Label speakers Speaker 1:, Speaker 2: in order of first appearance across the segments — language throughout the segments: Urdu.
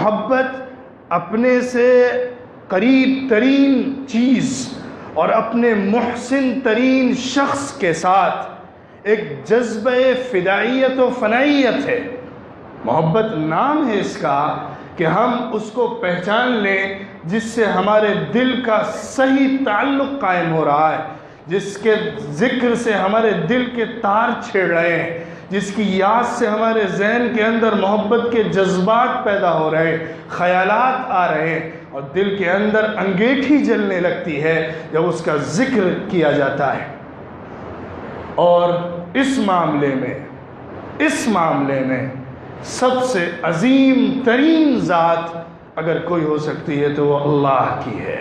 Speaker 1: محبت اپنے سے قریب ترین چیز اور اپنے محسن ترین شخص کے ساتھ ایک جذبہ فدائیت و فنائیت ہے۔ محبت نام ہے اس کا کہ ہم اس کو پہچان لیں جس سے ہمارے دل کا صحیح تعلق قائم ہو رہا ہے، جس کے ذکر سے ہمارے دل کے تار چھڑ رہے ہیں، جس کی یاد سے ہمارے ذہن کے اندر محبت کے جذبات پیدا ہو رہے ہیں، خیالات آ رہے ہیں، اور دل کے اندر انگیٹھی جلنے لگتی ہے جب اس کا ذکر کیا جاتا ہے۔ اور اس معاملے میں سب سے عظیم ترین ذات اگر کوئی ہو سکتی ہے تو وہ اللہ کی ہے۔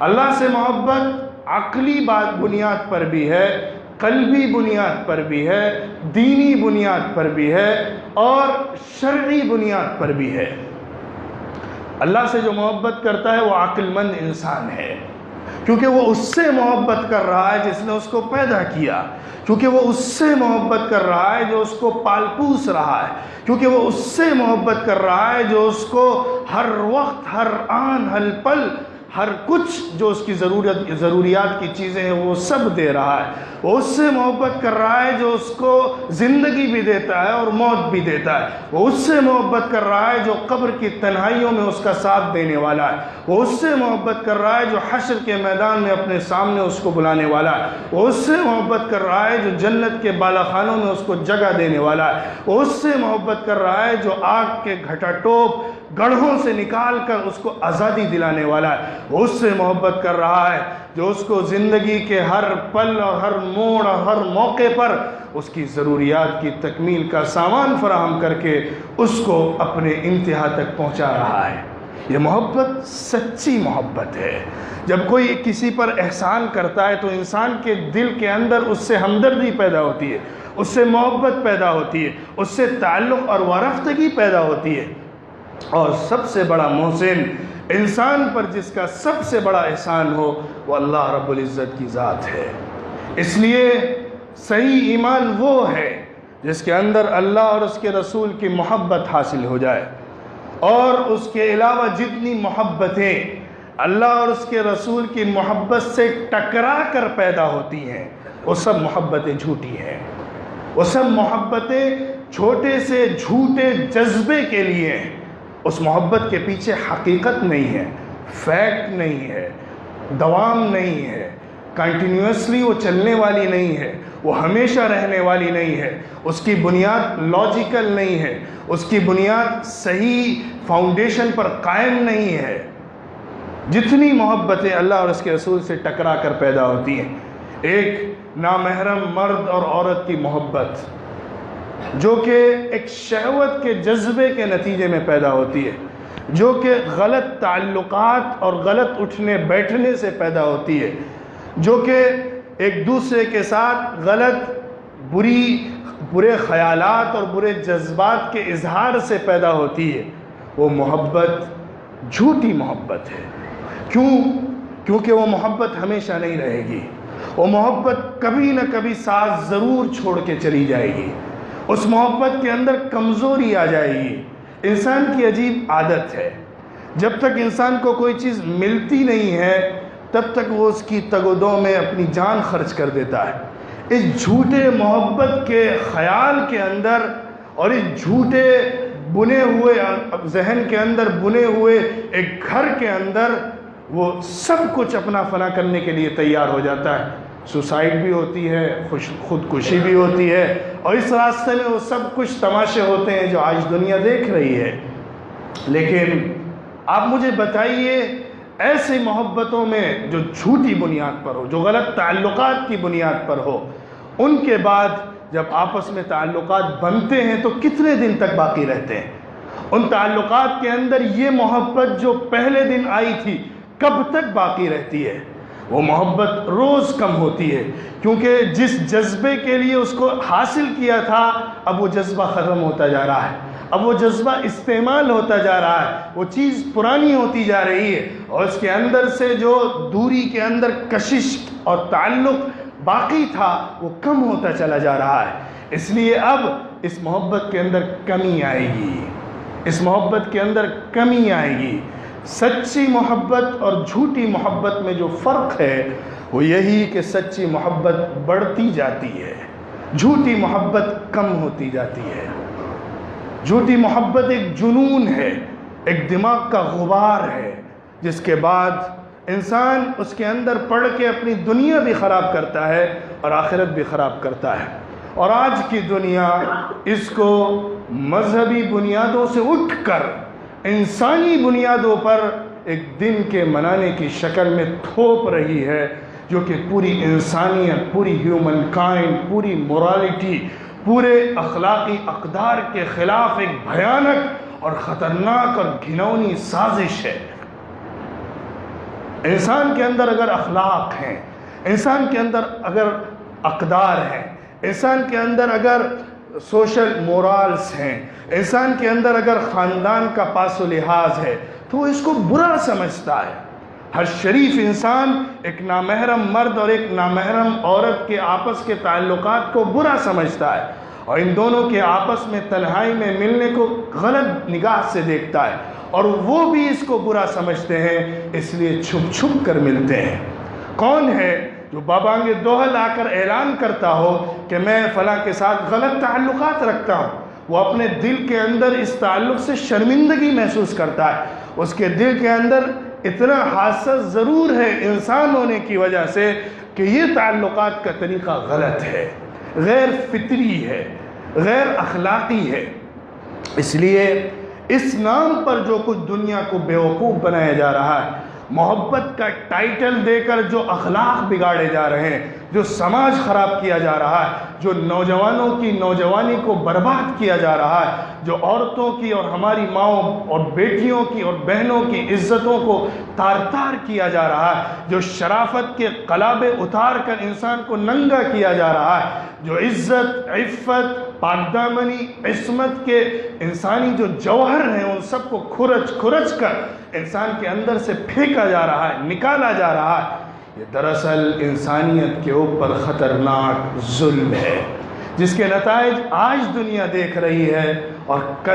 Speaker 1: اللہ سے محبت عقلی بنیاد پر بھی ہے، قلبی بنیاد پر بھی ہے، دینی بنیاد پر بھی ہے، اور شرعی بنیاد پر بھی ہے۔ اللہ سے جو محبت کرتا ہے وہ عقل مند انسان ہے، کیونکہ وہ اس سے محبت کر رہا ہے جس نے اس کو پیدا کیا، کیونکہ وہ اس سے محبت کر رہا ہے جو اس کو پال پوس رہا ہے، کیونکہ وہ اس سے محبت کر رہا ہے جو اس کو ہر وقت، ہر آن، ہر پل، ہر کچھ جو اس کی ضروریات کی چیزیں ہیں وہ سب دے رہا ہے۔ وہ اس سے محبت کر رہا ہے جو اس کو زندگی بھی دیتا ہے اور موت بھی دیتا ہے۔ وہ اس سے محبت کر رہا ہے جو قبر کی تنہائیوں میں اس کا ساتھ دینے والا ہے۔ وہ اس سے محبت کر رہا ہے جو حشر کے میدان میں اپنے سامنے اس کو بلانے والا ہے۔ وہ اس سے محبت کر رہا ہے جو جنت کے بالا خانوں میں اس کو جگہ دینے والا ہے۔ وہ اس سے محبت کر رہا ہے جو آگ کے گھٹا ٹوپ گڑھوں سے نکال کر اس کو آزادی دلانے والا ہے۔ وہ اس سے محبت کر رہا ہے جو اس کو زندگی کے ہر پل اور ہر موڑ اور ہر موقع پر اس کی ضروریات کی تکمیل کا سامان فراہم کر کے اس کو اپنے انتہا تک پہنچا رہا ہے۔ یہ محبت سچی محبت ہے۔ جب کوئی کسی پر احسان کرتا ہے تو انسان کے دل کے اندر اس سے ہمدردی پیدا ہوتی ہے، اس سے محبت پیدا ہوتی ہے، اس سے تعلق اور وارفتگی پیدا ہوتی ہے۔ اور سب سے بڑا محسن انسان پر جس کا سب سے بڑا احسان ہو وہ اللہ رب العزت کی ذات ہے۔ اس لیے صحیح ایمان وہ ہے جس کے اندر اللہ اور اس کے رسول کی محبت حاصل ہو جائے، اور اس کے علاوہ جتنی محبتیں اللہ اور اس کے رسول کی محبت سے ٹکرا کر پیدا ہوتی ہیں وہ سب محبتیں جھوٹی ہیں۔ وہ سب محبتیں چھوٹے سے جھوٹے جذبے کے لیے ہیں۔ اس محبت کے پیچھے حقیقت نہیں ہے، فیکٹ نہیں ہے، دوام نہیں ہے، کنٹینیوسلی وہ چلنے والی نہیں ہے، وہ ہمیشہ رہنے والی نہیں ہے، اس کی بنیاد لاجیکل نہیں ہے، اس کی بنیاد صحیح فاؤنڈیشن پر قائم نہیں ہے۔ جتنی محبتیں اللہ اور اس کے رسول سے ٹکرا کر پیدا ہوتی ہیں، ایک نامحرم مرد اور عورت کی محبت جو کہ ایک شہوت کے جذبے کے نتیجے میں پیدا ہوتی ہے، جو کہ غلط تعلقات اور غلط اٹھنے بیٹھنے سے پیدا ہوتی ہے، جو کہ ایک دوسرے کے ساتھ غلط برے خیالات اور برے جذبات کے اظہار سے پیدا ہوتی ہے، وہ محبت جھوٹی محبت ہے۔ کیونکہ وہ محبت ہمیشہ نہیں رہے گی۔ وہ محبت کبھی نہ کبھی ساتھ ضرور چھوڑ کے چلی جائے گی۔ اس محبت کے اندر کمزوری آ جائے گی۔ انسان کی عجیب عادت ہے، جب تک انسان کو کوئی چیز ملتی نہیں ہے تب تک وہ اس کی تگ و دو میں اپنی جان خرچ کر دیتا ہے۔ اس جھوٹے محبت کے خیال کے اندر اور اس جھوٹے بنے ہوئے ذہن کے اندر بنے ہوئے ایک گھر کے اندر وہ سب کچھ اپنا فنا کرنے کے لیے تیار ہو جاتا ہے۔ سوسائڈ بھی ہوتی ہے، خودکشی بھی ہوتی ہے، اور اس راستے میں وہ سب کچھ تماشے ہوتے ہیں جو آج دنیا دیکھ رہی ہے۔ لیکن آپ مجھے بتائیے، ایسی محبتوں میں جو جھوٹی بنیاد پر ہو، جو غلط تعلقات کی بنیاد پر ہو، ان کے بعد جب آپس میں تعلقات بنتے ہیں تو کتنے دن تک باقی رہتے ہیں؟ ان تعلقات کے اندر یہ محبت جو پہلے دن آئی تھی کب تک باقی رہتی ہے؟ وہ محبت روز کم ہوتی ہے، کیونکہ جس جذبے کے لیے اس کو حاصل کیا تھا اب وہ جذبہ ختم ہوتا جا رہا ہے، اب وہ جذبہ استعمال ہوتا جا رہا ہے، وہ چیز پرانی ہوتی جا رہی ہے، اور اس کے اندر سے جو دوری کے اندر کشش اور تعلق باقی تھا وہ کم ہوتا چلا جا رہا ہے۔ اس لیے اب اس محبت کے اندر کمی آئے گی۔ اس محبت کے اندر کمی آئے گی۔ سچی محبت اور جھوٹی محبت میں جو فرق ہے وہ یہی کہ سچی محبت بڑھتی جاتی ہے، جھوٹی محبت کم ہوتی جاتی ہے۔ جھوٹی محبت ایک جنون ہے، ایک دماغ کا غبار ہے، جس کے بعد انسان اس کے اندر پڑھ کے اپنی دنیا بھی خراب کرتا ہے اور آخرت بھی خراب کرتا ہے۔ اور آج کی دنیا اس کو مذہبی بنیادوں سے اٹھ کر انسانی بنیادوں پر ایک دن کے منانے کی شکل میں تھوپ رہی ہے، جو کہ پوری انسانیت، پوری ہیومن کائنڈ، پوری مورالٹی، پورے اخلاقی اقدار کے خلاف ایک بھیانک اور خطرناک اور گھناؤنی سازش ہے۔ انسان کے اندر اگر اخلاق ہیں، انسان کے اندر اگر اقدار ہیں، انسان کے اندر اگر سوشل مورالز ہیں، انسان کے اندر اگر خاندان کا پاس و لحاظ ہے، تو وہ اس کو برا سمجھتا ہے۔ ہر شریف انسان ایک نامحرم مرد اور ایک نامحرم عورت کے آپس کے تعلقات کو برا سمجھتا ہے، اور ان دونوں کے آپس میں تنہائی میں ملنے کو غلط نگاہ سے دیکھتا ہے، اور وہ بھی اس کو برا سمجھتے ہیں، اس لیے چھپ چھپ کر ملتے ہیں۔ کون ہے جو بابانگ دوہل آ کر اعلان کرتا ہو کہ میں فلاں کے ساتھ غلط تعلقات رکھتا ہوں؟ وہ اپنے دل کے اندر اس تعلق سے شرمندگی محسوس کرتا ہے، اس کے دل کے اندر اتنا حسد ضرور ہے انسان ہونے کی وجہ سے کہ یہ تعلقات کا طریقہ غلط ہے، غیر فطری ہے، غیر اخلاقی ہے۔ اس لیے اس نام پر جو کچھ دنیا کو بیوقوف بنایا جا رہا ہے، محبت کا ٹائٹل دے کر جو اخلاق بگاڑے جا رہے ہیں، جو سماج خراب کیا جا رہا ہے، جو نوجوانوں کی نوجوانی کو برباد کیا جا رہا ہے، جو عورتوں کی اور ہماری ماؤں اور بیٹیوں کی اور بہنوں کی عزتوں کو تار تار کیا جا رہا ہے، جو شرافت کے قلابے اتار کر انسان کو ننگا کیا جا رہا ہے، جو عزت، عفت، پاکدامنی، عصمت کے انسانی جو جوہر ہیں ان سب کو کھرچ کھرچ کر انسان کے اندر سے پھینکا جا رہا ہے، نکالا جا رہا ہے، یہ دراصل انسانیت کے اوپر خطرناک ظلم ہے، جس کے نتائج آج دنیا دیکھ رہی ہے اور کل